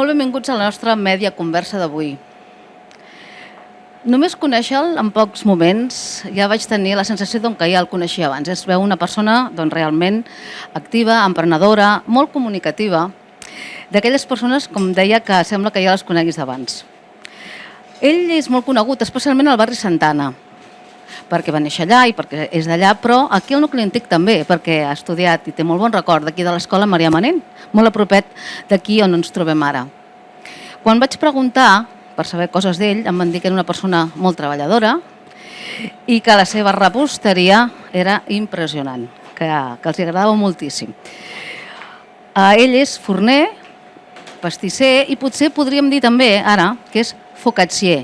Molt benvinguts a la nostra mèdia conversa d'avui. Només conèixer-lo en pocs moments ja vaig tenir la sensació que ja el coneixia abans. Es veu una persona realment activa, emprenedora, molt comunicativa, d'aquelles persones, com deia, que sembla que ja les coneguis d'abans. Ell és molt conegut, especialment al barri Santana, perquè va néixer allà i perquè és d'allà, però aquí al nucli antic també, perquè ha estudiat i té molt bon record d'aquí de l'escola Marià Manent, molt a propet d'aquí on ens trobem ara. Quan vaig preguntar per saber coses d'ell, em van dir que era una persona molt treballadora i que la seva reposteria era impressionant, que els agradava moltíssim. Ell és forner, pastisser i potser podríem dir també ara que és focaccier.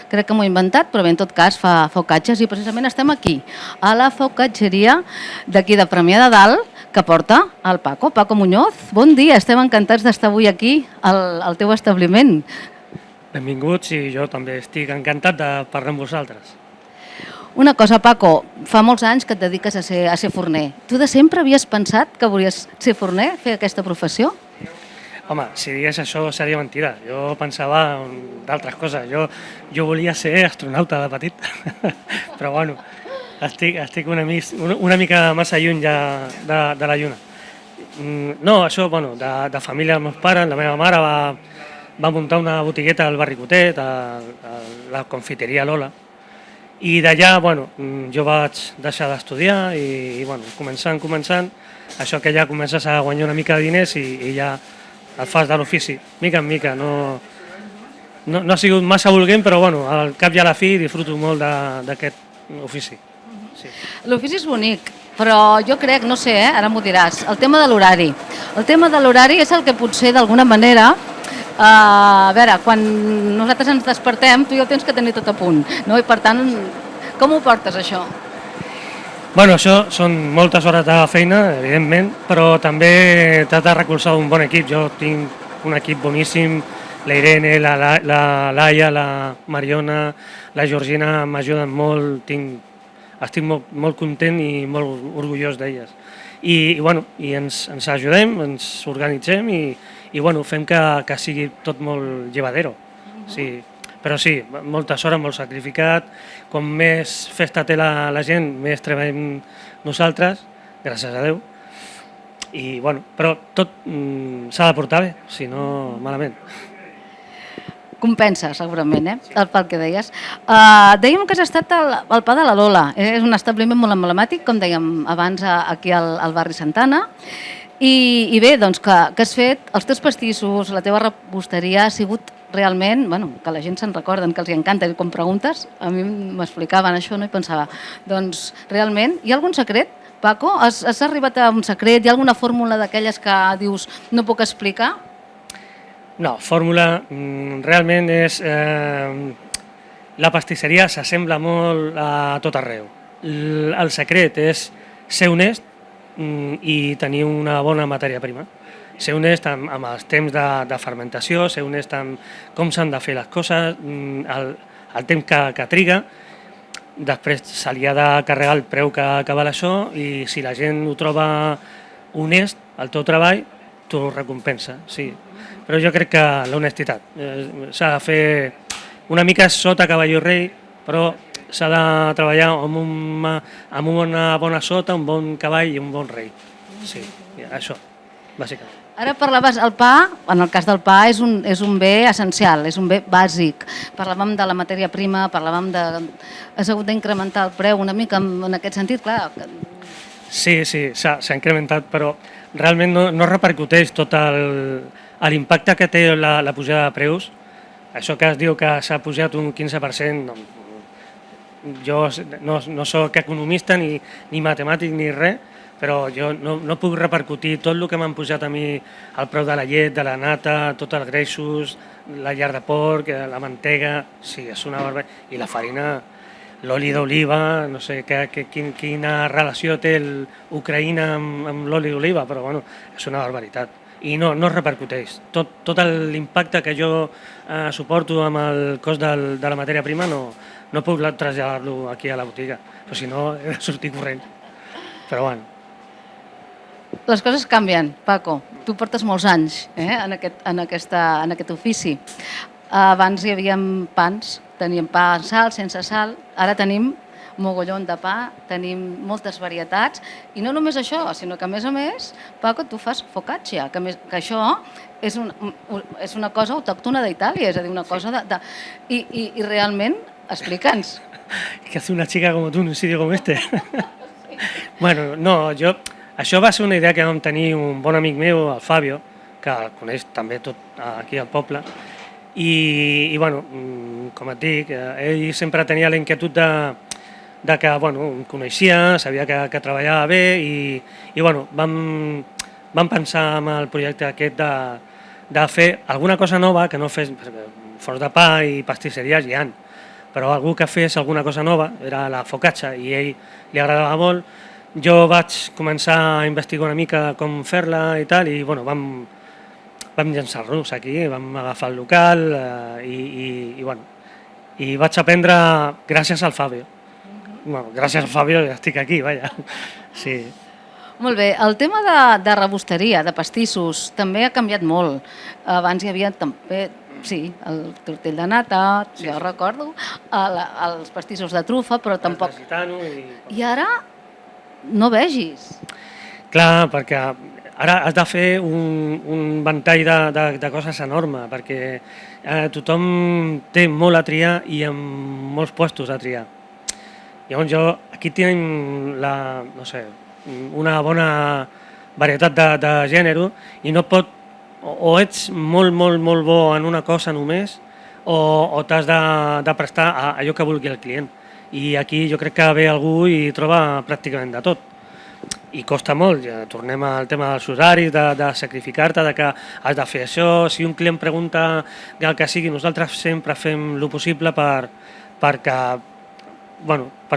Crec que m'ho he inventat, però bé, en tot cas fa focacces i precisament estem aquí, a la focacceria d'aquí de Premià de Dalt, que porta el Paco Muñoz. Bon dia, estem encantats d'estar avui aquí al teu establiment. Benvinguts i jo també estic encantat de parlar amb vosaltres. Una cosa, Paco, fa molts anys que et dediques a ser forner. Tu de sempre havies pensat que volies ser forner, fer aquesta professió? Home, si digués això seria mentida. Jo pensava d'altres coses. Jo volia ser astronauta de petit, però bueno, estic una mica massa lluny ja de la lluna. No, això, bueno, de família dels meus pares, la meva mare va muntar una botigueta al barri Cotet, a la confiteria Lola, i d'allà, bueno, jo vaig deixar d'estudiar i bueno, començant, això que ja comences a guanyar una mica de diners i ja et fas de l'ofici, mica en mica. No ha sigut massa volguent, però bueno, al cap i a la fi disfruto molt d'aquest ofici. Sí. L'ofici és bonic, però jo crec, no sé, ara m'ho diràs, el tema de l'horari. El tema de l'horari és el que potser d'alguna manera, a veure, quan nosaltres ens despertem, tu ja ho tens que tenir tot a punt, no? I per tant, com ho portes això? Bueno, això són moltes hores de feina, evidentment, però també t'has de recolzar un bon equip. Jo tinc un equip boníssim, la Irene, la Laia, la Mariona, la Georgina m'ajuden molt, estic molt content i molt orgullós d'elles. I ens ajudem, ens organitzem i bueno, fem que sigui tot molt llevadero. Sí. Però sí, moltes hores, molt sacrificat. Com més festa té la gent, més treballem nosaltres, gràcies a Déu. I bueno, però tot s'ha de portar bé, si no malament. Compensa, segurament, pel que deies. Dèiem que has estat al Pa de la Lola. És un establiment molt emblemàtic, com dèiem abans, aquí al barri Santana. I bé, doncs, que has fet els teus pastissos, la teva reposteria ha sigut realment, que la gent se'n recorden, que els encanta, i quan preguntes, a mi m'explicaven això, no? I pensava, doncs, realment, hi ha algun secret, Paco? Has arribat a un secret? Hi ha alguna fórmula d'aquelles que dius no puc explicar? No, fórmula, realment és... La pastisseria s'assembla molt a tot arreu. El secret és ser honest i tenir una bona matèria prima. Ser honest amb els temps de fermentació, ser honest amb com s'han de fer les coses, el temps que triga. Després se li ha de carregar el preu que val això i si la gent ho troba honest, el teu treball, t'ho recompensa, sí. Però jo crec que l'honestitat s'ha de fer una mica sota cavall i rei, però s'ha de treballar amb una bona sota, un bon cavall i un bon rei. Sí, això, bàsicament. Ara parlaves, el pa, en el cas del pa, és un bé essencial, és un bé bàsic. Parlàvem de la matèria prima, parlàvem de... Has hagut d'incrementar el preu una mica en aquest sentit, clar. Sí, s'ha incrementat, però realment no repercuteix tot l'impacte que té la pujada de preus. Això que es diu que s'ha pujat un 15%, jo no soc economista ni matemàtic ni res, però jo no puc repercutir tot el que m'han pujat a mi, el preu de la llet, de la nata, tots els greixos, la llar de porc, la mantega, sí, és una barbaritat. I la farina, l'oli d'oliva, no sé quina relació té l'Ucraïna amb l'oli d'oliva, però bueno, és una barbaritat. I no repercuteix. Tot l'impacte que jo suporto amb el cost de la matèria prima no puc traslladar-lo aquí a la botiga, però si no he de sortir corrent. Però bueno. Les coses canvien, Paco. tu portes molts anys en aquest ofici. Abans hi havia pans, teníem pa amb sal, sense sal, ara tenim mogollon de pa, tenim moltes varietats, i no només això, sinó que a més, Paco, tu fas focaccia, que això és una cosa autòctona d'Itàlia, és a dir, una cosa de... I realment, explica'ns. ¿Qué hace una chica como tú en un sitio como este? Bueno, no, això va ser una idea que vam tenir un bon amic meu, el Fabio, que el coneix també tot aquí al poble, i bueno, com et dic, ell sempre tenia la inquietud de que, bueno, em coneixia, sabia que treballava bé i bueno, vam pensar en el projecte aquest de fer alguna cosa nova que no fes, perquè forns de pa i pastisseries hi ha, però algú que fes alguna cosa nova, era la focaccia, i a ell li agradava molt. Jo vaig començar a investigar una mica com fer-la i tal, i bueno, vam llançar-nos aquí, vam agafar el local i vaig aprendre gràcies al Fabio. Bueno, gràcies al Fabio ja estic aquí, vaja. Sí. Molt bé, el tema de rebosteria, de pastissos, també ha canviat molt. Abans hi havia també, sí, el tortell de nata, jo recordo, els pastissos de trufa, però tampoc... I ara no vegis. Clar, perquè ara has de fer un ventall de coses enorme, perquè tothom té molt a triar i amb molts puestos a triar. Llavors aquí tenim no sé, una bona varietat de gènere i no pot, o ets molt bo en una cosa només o t'has de prestar a allò que vulgui el client. I aquí jo crec que ve algú i troba pràcticament de tot. I costa molt, ja tornem al tema dels horaris, de sacrificar-te, de que has de fer això. Si un client pregunta el que sigui, nosaltres sempre fem el possible perquè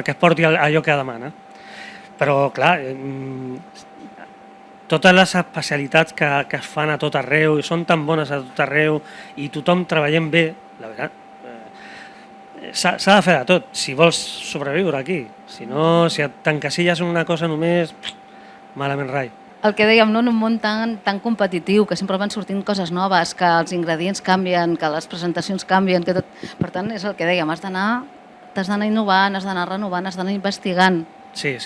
es porti allò que demana. Però, clar, totes les especialitats que es fan a tot arreu i són tan bones a tot arreu i tothom treballem bé, la veritat, s'ha de fer de tot, si vols sobreviure aquí. Si no, si t'encasilles en una cosa només, malament rai. El que dèiem, no, en un món tan competitiu, que sempre van sortint coses noves, que els ingredients canvien, que les presentacions canvien, que tot... Per tant, és el que dèiem, t'has d'anar innovant, has d'anar renovant, has d'anar investigant. Sí.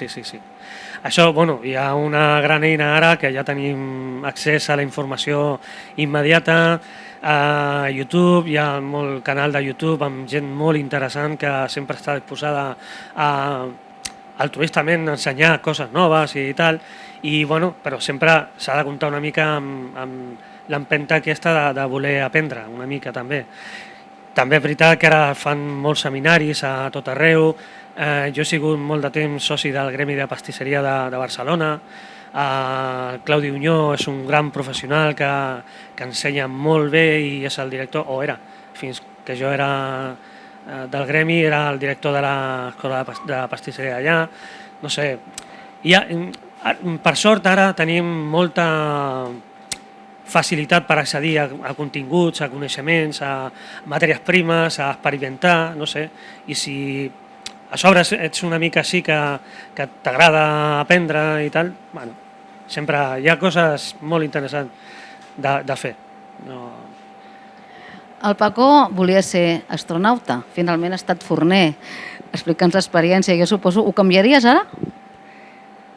Això, bueno, hi ha una gran eina ara que ja tenim accés a la informació immediata. A YouTube hi ha molt canal de YouTube amb gent molt interessant que sempre està disposada a altruistament ensenyar coses noves i tal, i bueno, però sempre s'ha de comptar una mica amb l'empenta aquesta de voler aprendre una mica també. També és veritat que ara fan molts seminaris a tot arreu. Jo he sigut molt de temps soci del Gremi de Pastisseria de Barcelona. Claudi Uñó és un gran professional que ensenya molt bé i és el director, o era, fins que jo era del Gremi, era el director de l'escola de pastisseria allà. No sé, per sort ara tenim molta facilitat per accedir a continguts, a coneixements, a matèries primes, a experimentar, no sé, i si a sobre ets una mica així que t'agrada aprendre i tal, bueno, sempre hi ha coses molt interessants de fer. El Paco volia ser astronauta, finalment ha estat forner. Explica'ns l'experiència, jo suposo, ho canviaries ara?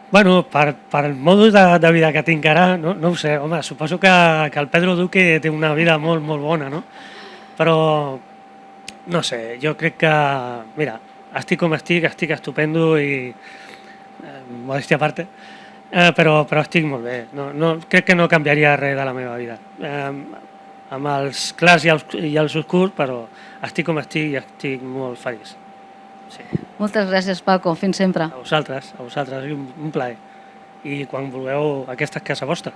Bueno, per el modus de vida que tinc ara, no ho sé, home, suposo que el Pedro Duque té una vida molt bona, no? Però, no sé, jo crec que, mira, estic com estic estupendo i, modèstia a part, però estic molt bé. Crec que no canviaria res de la meva vida. Amb els clars i els oscurs, però estic com estic i estic molt feliç. Sí. Moltes gràcies, Paco. Fins sempre. A vosaltres, un plaer. I quan vulgueu, aquesta és casa vostra.